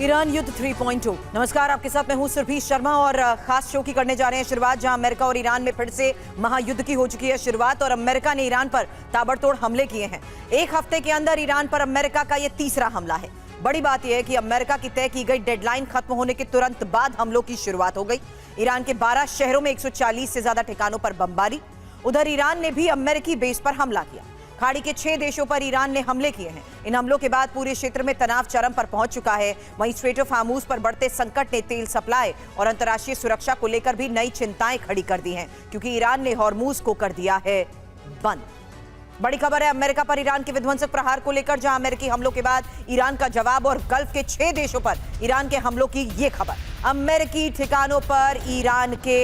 Iran युद्ध 3.0। नमस्कार, आपके साथ मैं हूं सुरभि शर्मा और खास शो की करने जा रहे हैं शुरुआत, जहां अमेरिका और ईरान में फिर से महायुद्ध की हो चुकी है शुरुआत और अमेरिका ने ईरान पर ताबड़तोड़ हमले किए हैं। एक हफ्ते के अंदर ईरान पर अमेरिका का यह तीसरा हमला है। बड़ी बात यह है कि अमेरिका की तय की गई डेडलाइन खत्म होने के तुरंत बाद हमलों की शुरुआत हो गई। ईरान के 12 शहरों में 140 से ज्यादा ठिकानों पर बमबारी। उधर ईरान ने भी अमेरिकी बेस पर हमला किया। खाड़ी के 6 देशों पर ईरान ने हमले किए हैं। इन हमलों के बाद पूरे क्षेत्र में तनाव चरम पर पहुंच चुका है। वहीं स्ट्रेट ऑफ हार्मुज पर बढ़ते संकट ने तेल सप्लाई और अंतर्राष्ट्रीय सुरक्षा को लेकर भी नई चिंताएं खड़ी कर दी हैं, क्योंकि ईरान ने हार्मुज को कर दिया है बंद। बड़ी खबर है अमेरिका पर ईरान के विध्वंसक प्रहार को लेकर, जहां अमेरिकी हमलों के बाद ईरान का जवाब और गल्फ के 6 देशों पर ईरान के हमलों की ये खबर। अमेरिकी ठिकानों पर ईरान के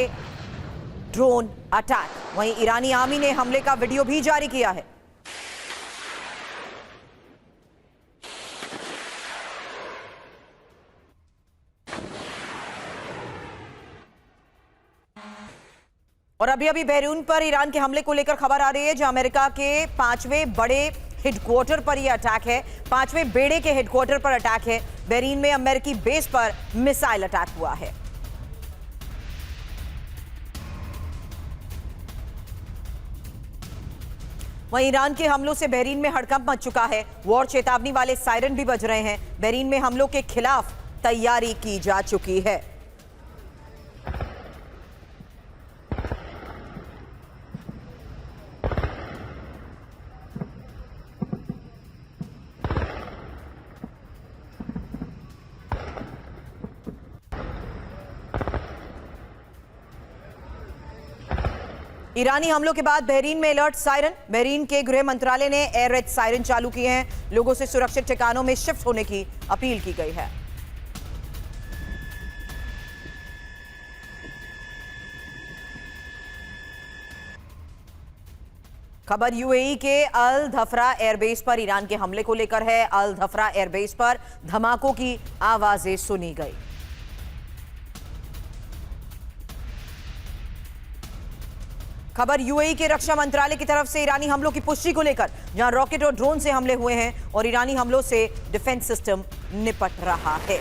ड्रोन अटैक। वहीं ईरानी आर्मी ने हमले का वीडियो भी जारी किया है। और अभी अभी बहरीन पर ईरान के हमले को लेकर खबर आ रही है, जहां अमेरिका के 5वें बड़े हेडक्वार्टर पर यह अटैक है। 5वें बेड़े के हेडक्वार्टर पर अटैक है। बहरीन में अमेरिकी बेस पर मिसाइल अटैक हुआ है। वहीं ईरान के हमलों से बहरीन में हड़कंप मच चुका है। वॉर चेतावनी वाले सायरन भी बज रहे हैं। बहरीन में हमलों के खिलाफ तैयारी की जा चुकी है। ईरानी हमलों के बाद बहरीन में अलर्ट सायरन। बहरीन के गृह मंत्रालय ने एयर रेड सायरन चालू किए हैं। लोगों से सुरक्षित ठिकानों में शिफ्ट होने की अपील की गई है। खबर यूएई के अल धफरा एयरबेस पर ईरान के हमले को लेकर है। अल धफरा एयरबेस पर धमाकों की आवाजें सुनी गई। खबर यूएई के रक्षा मंत्रालय की तरफ से ईरानी हमलों की पुष्टि को लेकर, जहां रॉकेट और ड्रोन से हमले हुए हैं और ईरानी हमलों से डिफेंस सिस्टम निपट रहा है।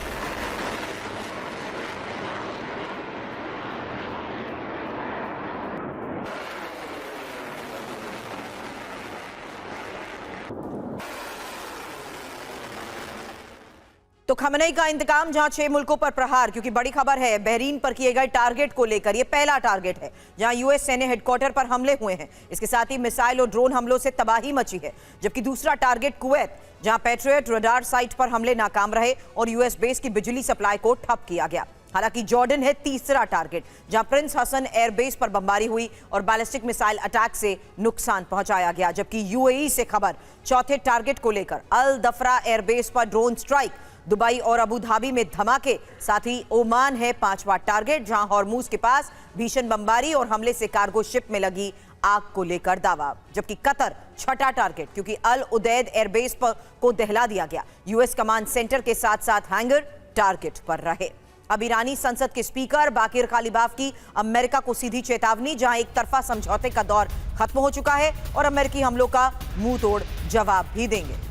तो खमनई का इंतकाम, जहां 6 मुल्कों पर प्रहार, क्योंकि बड़ी खबर है बहरीन पर किए गए टारगेट को लेकर। यह पहला टारगेट है जहां यूएस सैन्य हेडक्वार्टर पर हमले हुए हैं। इसके साथ ही मिसाइल और ड्रोन हमलों से तबाही मची है। जबकि दूसरा टारगेट कुवैत, जहां पैट्रियट रडार साइट पर हमले नाकाम रहे और यूएस बेस की बिजली सप्लाई को ठप किया गया। हालांकि जॉर्डन है तीसरा टारगेट, जहां प्रिंस हसन एयरबेस पर बमबारी हुई और बैलिस्टिक मिसाइल अटैक से नुकसान पहुंचाया गया। जबकि यूएई से खबर चौथे टारगेट को लेकर, अल दफरा एयरबेस पर ड्रोन स्ट्राइक, दुबई और अबू धाबी में धमाके, साथ ही ओमान है 5वां टारगेट, जहां हॉर्मुज के पास भीषण बमबारी और हमले से कार्गो शिप में लगी आग को लेकर दावा। जबकि कतर 6ठा टारगेट, क्योंकि अल उदैद एयरबेस को दहला दिया गया। यूएस कमांड सेंटर के साथ साथ हैंगर टारगेट पर रहे। अब ईरानी संसद के स्पीकर बाकिर कालिबाफ की अमेरिका को सीधी चेतावनी, जहां एक तरफा समझौते का दौर खत्म हो चुका है और अमेरिकी हमलों का मुंह तोड़ जवाब भी देंगे।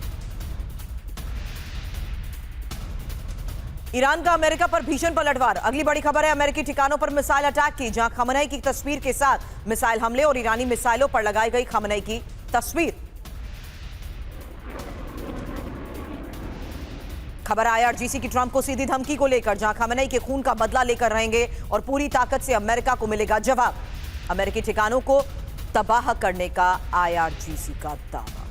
ईरान का अमेरिका पर भीषण पलटवार। अगली बड़ी खबर है अमेरिकी ठिकानों पर मिसाइल अटैक की, जहां खमनई की तस्वीर के साथ मिसाइल हमले और ईरानी मिसाइलों पर लगाई गई खमनई की तस्वीर। खबर आईआरजीसी की ट्रंप को सीधी धमकी को लेकर, जहां खमनई के खून का बदला लेकर रहेंगे और पूरी ताकत से अमेरिका को मिलेगा जवाब। अमेरिकी ठिकानों को तबाह करने का आईआरजीसी का दावा।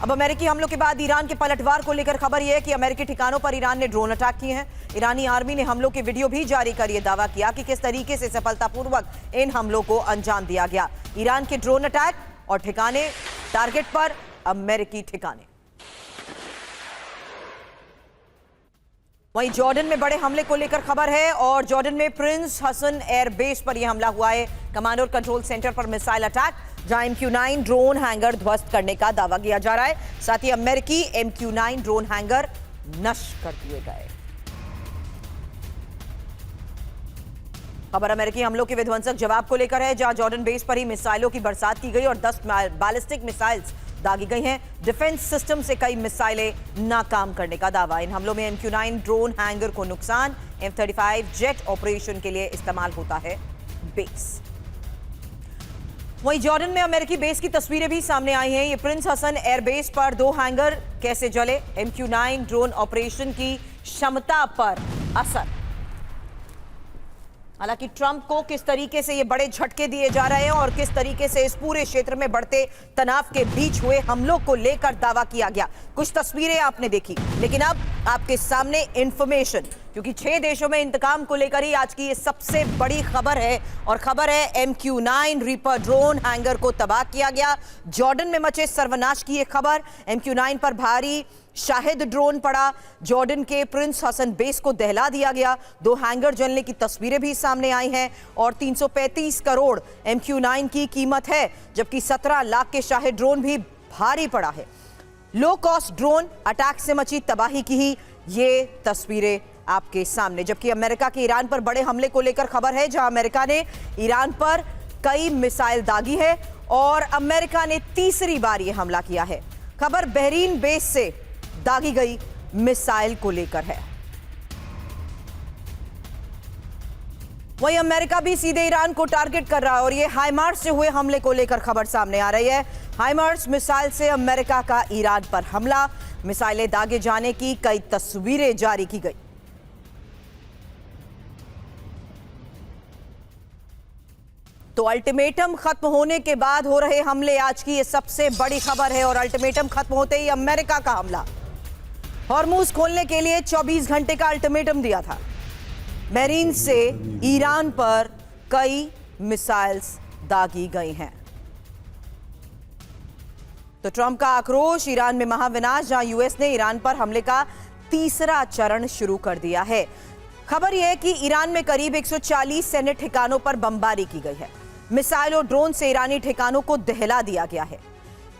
अब अमेरिकी हमलों के बाद ईरान के पलटवार को लेकर खबर यह है कि अमेरिकी ठिकानों पर ईरान ने ड्रोन अटैक किए हैं। ईरानी आर्मी ने हमलों के वीडियो भी जारी कर यह दावा किया कि किस तरीके से सफलतापूर्वक इन हमलों को अंजाम दिया गया। ईरान के ड्रोन अटैक और ठिकाने, टारगेट पर अमेरिकी ठिकाने। वहीं जॉर्डन में बड़े हमले को लेकर खबर है और जॉर्डन में प्रिंस हसन एयरबेस पर यह हमला हुआ है। कमांड और कंट्रोल सेंटर पर मिसाइल अटैक, जहां MQ-9 ड्रोन हैंगर ध्वस्त करने का दावा किया जा रहा है। साथ ही अमेरिकी MQ-9 ड्रोन हैंगर नष्ट कर दिए गए। खबर अमेरिकी हमलों के विध्वंसक जवाब को लेकर है, जहां जॉर्डन बेस पर ही मिसाइलों की बरसात की गई और 10 बैलिस्टिक मिसाइल्स दागी गई हैं। डिफेंस सिस्टम से कई मिसाइलें नाकाम करने का दावा। इन हमलों में MQ-9 ड्रोन हैंगर को नुकसान, F-35 जेट ऑपरेशन के लिए इस्तेमाल होता है बेस। वहीं जॉर्डन में अमेरिकी बेस की तस्वीरें भी सामने आई हैं। ये प्रिंस हसन एयरबेस पर 2 हैंगर कैसे जले, MQ-9 ड्रोन ऑपरेशन की क्षमता पर असर। हालांकि ट्रंप को किस तरीके से ये बड़े झटके दिए जा रहे हैं और किस तरीके से इस पूरे क्षेत्र में बढ़ते तनाव के बीच हुए हमलों को लेकर दावा किया गया, कुछ तस्वीरें आपने देखी। लेकिन अब आपके सामने इंफॉर्मेशन, क्योंकि 6 देशों में इंतकाम को लेकर ही आज की ये सबसे बड़ी खबर है। और खबर है MQ-9 रीपर ड्रोन हैंगर को तबाह किया गया। जॉर्डन में मचे सर्वनाश की ये खबर। MQ-9 पर भारी शाहिद ड्रोन पड़ा। जॉर्डन के प्रिंस हसन बेस को दहला दिया गया। 2 हैंगर जलने की तस्वीरें भी सामने आई हैं और 335 करोड़ MQ-9 की कीमत है, जबकि 17 लाख के शाहिद ड्रोन भी भारी पड़ा है। लो कॉस्ट ड्रोन अटैक से मची तबाही की ही ये तस्वीरें आपके सामने। जबकि अमेरिका के ईरान पर बड़े हमले को लेकर खबर है, जहां अमेरिका ने ईरान पर कई मिसाइल दागी है और अमेरिका ने तीसरी बार यह हमला किया है। खबर बहरीन बेस से दागी गई मिसाइल को लेकर है। वहीं अमेरिका भी सीधे ईरान को टारगेट कर रहा है और ये हाइमार्स से हुए हमले को लेकर खबर सामने आ रही है। हाइमार्स मिसाइल से अमेरिका का ईरान पर हमला, मिसाइलें दागे जाने की कई तस्वीरें जारी की गई। तो अल्टीमेटम खत्म होने के बाद हो रहे हमले आज की ये सबसे बड़ी खबर है। और अल्टीमेटम खत्म होते ही अमेरिका का हमला, हॉर्मुज खोलने के लिए 24 घंटे का अल्टीमेटम दिया था। बहरीन से ईरान पर कई मिसाइल्स दागी गई हैं। तो ट्रंप का आक्रोश, ईरान में महाविनाश, जहां यूएस ने ईरान पर हमले का तीसरा चरण शुरू कर दिया है। खबर यह है कि ईरान में करीब 140 सैन्य ठिकानों पर बमबारी की गई है। मिसाइल और ड्रोन से ईरानी ठिकानों को दहला दिया गया है।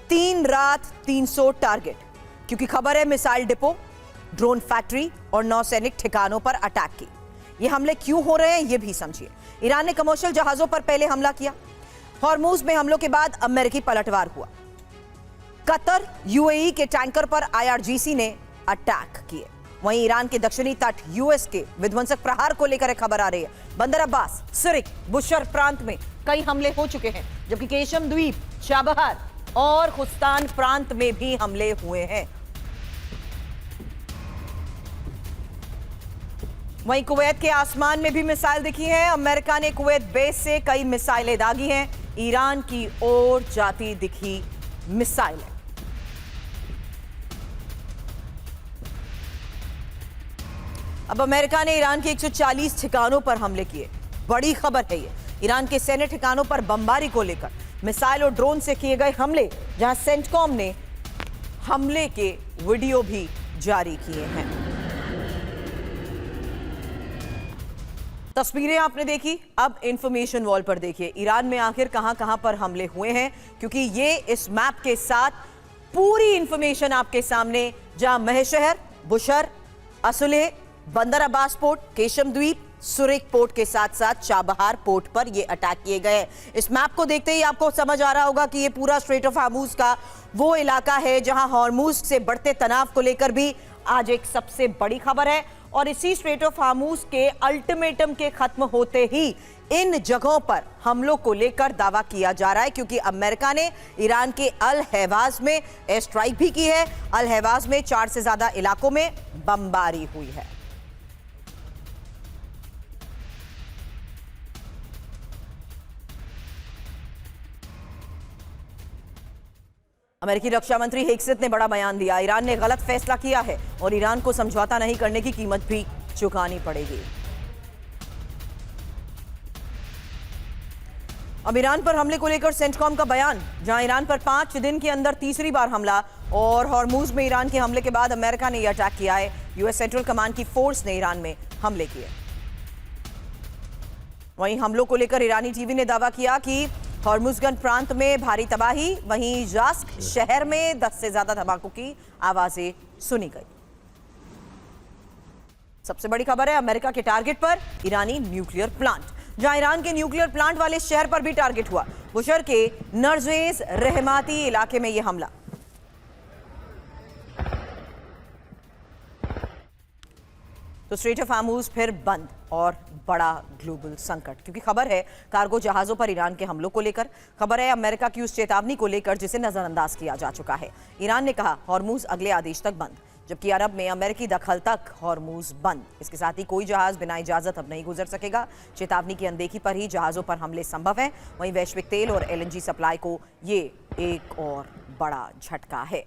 3 रात 300 टारगेट, क्योंकि खबर है मिसाइल डिपो, ड्रोन फैक्ट्री और नौसैनिक ठिकानों पर अटैक की। ये हमले क्यों हो रहे हैं ये भी समझिए। ईरान ने कमर्शियल जहाजों पर पहले हमला किया। हॉर्मुज में हमलों के बाद अमेरिकी पलटवार हुआ। कतर, यूएई के टैंकर पर IRGC ने अटैक किए। वहीं ईरान के दक्षिणी तट यूएस के विध्वंसक प्रहार को लेकर खबर आ रही है। बंदर अब्बास, सिरिक, बुशर प्रांत में कई हमले हो चुके हैं, जबकि केशम द्वीप, चाबहार और खुस्तान प्रांत में भी हमले हुए हैं। वहीं कुवैत के आसमान में भी मिसाइल दिखी है। अमेरिका ने कुवैत बेस से कई मिसाइलें दागी हैं। ईरान की ओर जाती दिखी मिसाइलें। अब अमेरिका ने ईरान के 140 ठिकानों पर हमले किए। बड़ी खबर है ये। ईरान के सैन्य ठिकानों पर बमबारी को लेकर मिसाइल और ड्रोन से किए गए हमले, जहां सेंटकॉम ने हमले के वीडियो भी जारी किए हैं। तस्वीरें आपने देखी, अब इंफॉर्मेशन वॉल पर देखिए। ईरान में आखिर कहां-कहां पर हमले हुए हैं, क्योंकि ये इस मैप के साथ पूरी इंफॉर्मेशन आपके सामने, जहां महशहर, बुशर, असुलेह, बंदर अब्बास पोर्ट, केशम द्वीप, सुरिक पोर्ट के साथ साथ चाबहार पोर्ट पर ये अटैक किए गए। इस मैप को देखते ही आपको समझ आ रहा होगा कि ये पूरा स्ट्रेट ऑफ हार्मुज का वो इलाका है जहां हॉर्मुज से बढ़ते तनाव को लेकर भी आज एक सबसे बड़ी खबर है। और इसी स्ट्रेट ऑफ हार्मुज के अल्टीमेटम के खत्म होते ही इन जगहों पर हमलों को लेकर दावा किया जा रहा है, क्योंकि अमेरिका ने ईरान के अल हवाज में एयर स्ट्राइक भी की है। अल हवाज में 4 से ज्यादा इलाकों में बमबारी हुई है। अमेरिकी रक्षा मंत्री हेक्सेथ ने बड़ा बयान दिया। ईरान ने गलत फैसला किया है और ईरान को समझौता नहीं करने की कीमत भी चुकानी पड़ेगी। अब ईरान पर हमले को लेकर सेंटकॉम का बयान, जहां ईरान पर 5 दिन के अंदर तीसरी बार हमला और हॉर्मुज में ईरान के हमले के बाद अमेरिका ने यह अटैक किया है। यूएस सेंट्रल कमांड की फोर्स ने ईरान में हमले किए। वहीं हमलों को लेकर ईरानी टीवी ने दावा किया कि हॉर्मुजगन प्रांत में भारी तबाही, वहीं जास्क शहर में 10 से ज्यादा धमाकों की आवाजें सुनी गई। सबसे बड़ी खबर है अमेरिका के टारगेट पर ईरानी न्यूक्लियर प्लांट, जहां ईरान के न्यूक्लियर प्लांट वाले शहर पर भी टारगेट हुआ। बुशर के नरजेज रहमाती इलाके में यह हमला। तो स्ट्रेट ऑफ हार्मूज फिर बंद और बड़ा ग्लोबल संकट, क्योंकि खबर है कार्गो जहाजों पर ईरान के हमलों को लेकर, खबर है अमेरिका की उस चेतावनी को लेकर जिसे नजरअंदाज किया जा चुका है। ईरान ने कहा हॉर्मूज अगले आदेश तक बंद, जबकि अरब में अमेरिकी दखल तक हॉर्मूज बंद। इसके साथ ही कोई जहाज बिना इजाजत अब नहीं गुजर सकेगा। चेतावनी की अनदेखी पर ही जहाजों पर हमले संभव हैं। वहीं वैश्विक तेल और एलएनजी सप्लाई को ये एक और बड़ा झटका है।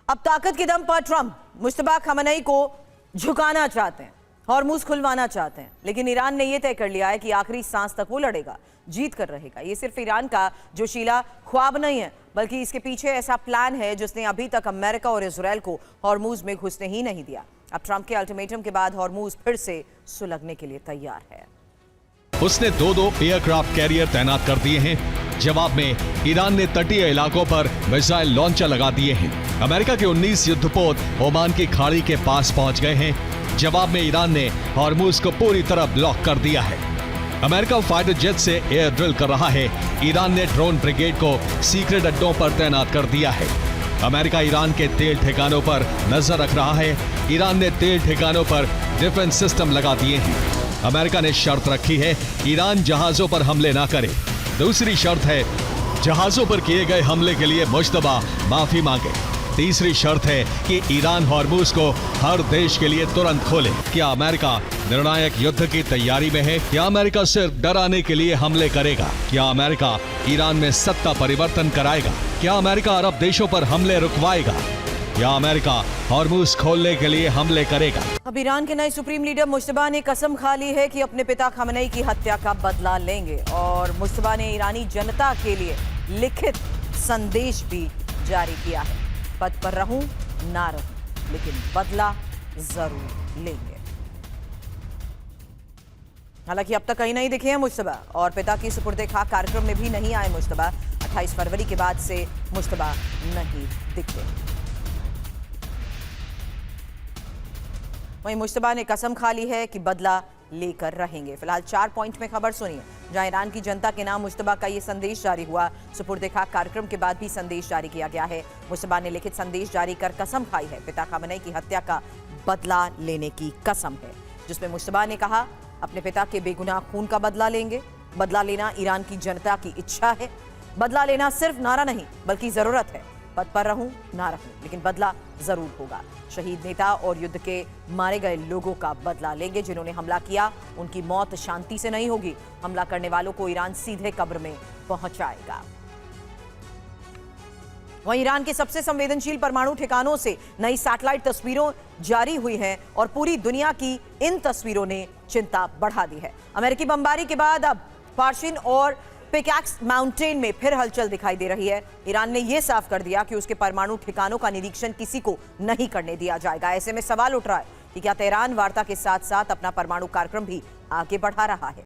अब ताकत के दम पर ट्रंप मुश्तबा खamenei को झुकाना चाहते हैं, हॉर्मूज खुलवाना चाहते हैं, लेकिन ईरान ने यह तय कर लिया है कि आखिरी सांस तक वो लड़ेगा, जीत कर रहेगा। ये सिर्फ ईरान का जोशीला ख्वाब नहीं है, बल्कि इसके पीछे ऐसा प्लान है जिसने अभी तक अमेरिका और इजराइल को हॉर्मूज में घुसने ही नहीं दिया। अब ट्रंप के अल्टीमेटम के बाद हॉर्मूज फिर से सुलगने के लिए तैयार है। उसने दो एयरक्राफ्ट कैरियर तैनात कर दिए हैं। जवाब में ईरान ने तटीय इलाकों पर मिसाइल लॉन्चर लगा दिए हैं। अमेरिका के 19 युद्धपोत ओमान की खाड़ी के पास पहुंच गए हैं। जवाब में ईरान ने हॉर्मूज को पूरी तरह ब्लॉक कर दिया है। अमेरिका फाइटर जेट से एयर ड्रिल कर रहा है। ईरान ने ड्रोन ब्रिगेड को सीक्रेट अड्डों पर तैनात कर दिया है। अमेरिका ईरान के तेल ठिकानों पर नजर रख रहा है। ईरान ने तेल ठिकानों पर डिफेंस सिस्टम लगा दिए हैं। अमेरिका ने शर्त रखी है ईरान जहाजों पर हमले ना करे। दूसरी शर्त है जहाजों पर किए गए हमले के लिए मुश्तबा माफी मांगे। तीसरी शर्त है कि ईरान हॉर्मूज को हर देश के लिए तुरंत खोले। क्या अमेरिका निर्णायक युद्ध की तैयारी में है? क्या अमेरिका सिर्फ डराने के लिए हमले करेगा? क्या अमेरिका ईरान में सत्ता परिवर्तन कराएगा? क्या अमेरिका अरब देशों पर हमले रुकवाएगा? या अमेरिका हॉर्मूज खोलने के लिए हमले करेगा? अब ईरान के नए सुप्रीम लीडर मुश्तबा ने कसम खा ली है कि अपने पिता खamenei की हत्या का बदला लेंगे, और मुश्तबा ने ईरानी जनता के लिए लिखित संदेश भी जारी किया है। पद पर रहूं ना रहूं, लेकिन बदला जरूर लेंगे। हालांकि अब तक कहीं नहीं दिखे हैं मुश्तबा, और पिता की सुपुर्दे खाक कार्यक्रम में भी नहीं आए मुश्तबा। 28 फरवरी के बाद से मुश्तबा नहीं दिखते। वहीं मुश्तबा ने कसम खा ली है कि बदला लेकर रहेंगे। फिलहाल 4 पॉइंट में खबर सुनिए, जहां ईरान की जनता के नाम मुश्तबा का ये संदेश जारी हुआ। सुपुर्दे खाक कार्यक्रम के बाद भी संदेश जारी किया गया है। मुश्तबा ने लिखित संदेश जारी कर कसम खाई है, पिता खamenei की हत्या का बदला लेने की कसम है, जिसमें मुश्तबा ने कहा अपने पिता के बेगुनाह खून का बदला लेंगे। बदला लेना ईरान की जनता की इच्छा है। बदला लेना सिर्फ नारा नहीं बल्कि जरूरत है। पद पर रहूं ना रहूं, लेकिन बदला जरूर होगा। शहीद नेता और युद्ध के मारे गए लोगों का बदला लेंगे। जिन्होंने हमला किया उनकी मौत शांति से नहीं होगी। हमला करने वालों को ईरान सीधे कब्र में पहुंचाएगा। वहीं ईरान के सबसे संवेदनशील परमाणु ठिकानों से नई सैटेलाइट तस्वीरों जारी हुई हैं, और पूरी दुनिया की इन तस्वीरों ने चिंता बढ़ा दी है। अमेरिकी बमबारी के बाद अब पार्शिन और पिकैक्स माउंटेन में फिर हलचल दिखाई दे रही है। ईरान ने यह साफ कर दिया कि उसके परमाणु ठिकानों का निरीक्षण किसी को नहीं करने दिया जाएगा। ऐसे में सवाल उठ रहा है कि क्या तेहरान वार्ता के साथ साथ अपना परमाणु कार्यक्रम भी आगे बढ़ा रहा है।